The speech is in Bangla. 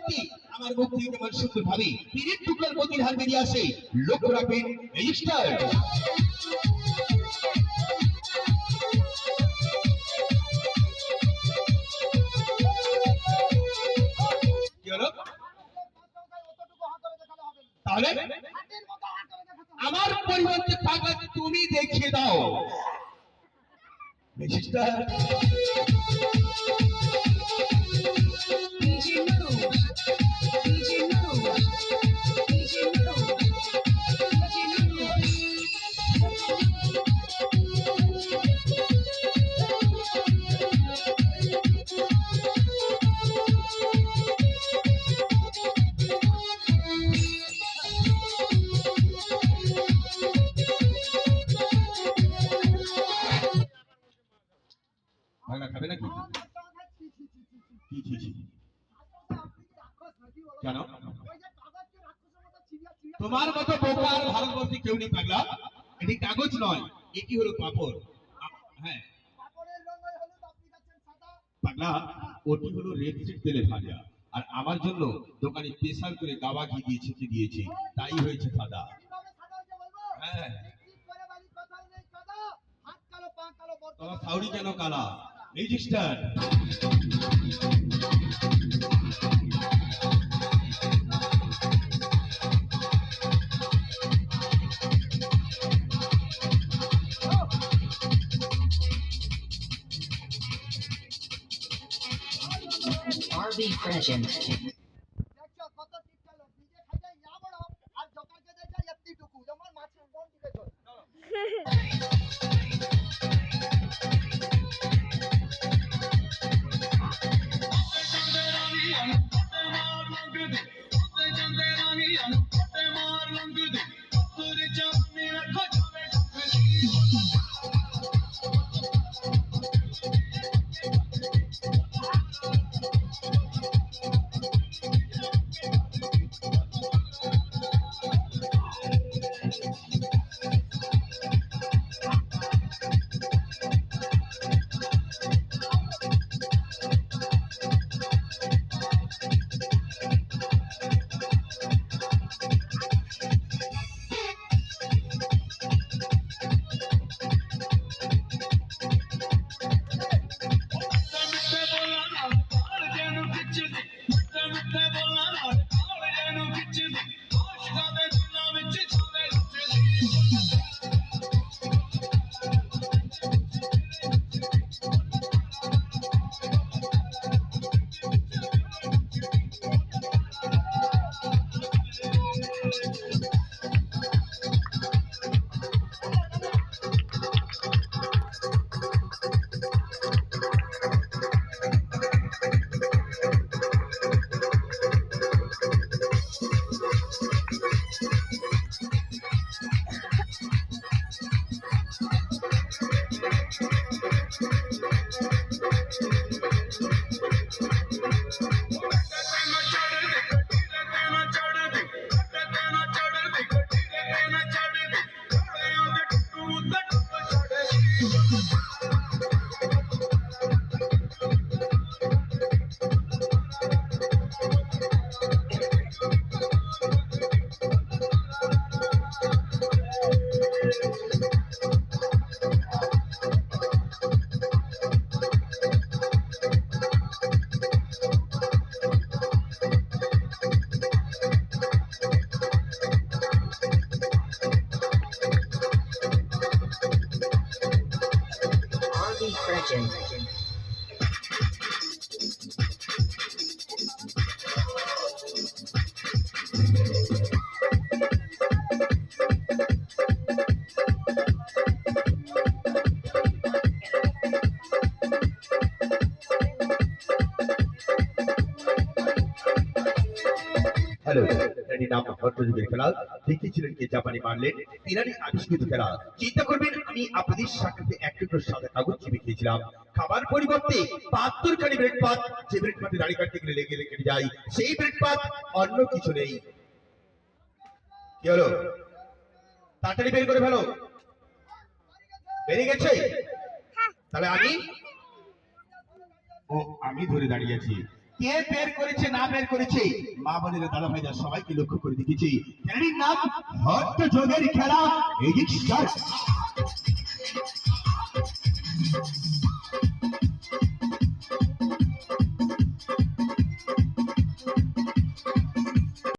পরিবর্তে আমার মুখ থেকে যেমন সুন্দর ভাবে তীরের টুকরার গতির হার বেরিয়ে আসে, লক্ষ্য রাখবেন রেজিস্টার। তাহলে আমার পরিবর্তে টাকা তুমি দেখিয়ে দাও রেজিস্টার। খাবে নাকি? কেন তোমার মতো বোকা আর ভারতবর্ষে কেউ নেই পাগলা। এটি কাগজ নয়, এটি হলো পাপড়। হ্যাঁ পাগলা, ওটি হলো রেডসিড তেলে ভাজা, আর আমার জন্য দোকানে স্পেশাল করে গাওয়া ঘি দিয়েছে, তাই হয়েছে সাদা। হ্যাঁ তোমার সাউরি কেন কালা রেজিস্টার। RB present. हेलो এটি নাম ভট্টযুগের খেলা দেখিয়েছিলেন কে জাপানি মারলেন তিনারই আবিষ্কৃত খেলা। চিন্তা করবেন আমি আপনাদের সাথে এক টুকরো সাদা কাগজ চিপে খেয়েছিলাম, খাবার পরিবর্তে 72 খানি ব্রেড পাত, যে ব্রেড পাতে দাড়ি কাটতে গেলে লেগে কেটে যায় সেই ব্রেড পাত, অন্য কিছু নেই। কি হলো? তাড়াতাড়ি বের করে ফেলো। বেরিয়ে গেছে? তাহলে আমি ধরে দাঁড়িয়ে আছি। কে বের করেছে না বের করেছে মা বোনেরা দাদা ভাইরা সবাইকে লক্ষ্য করে দেখেছি খেলাটির নাম হট্ট যোগের খেলা এডিট স্টার্ট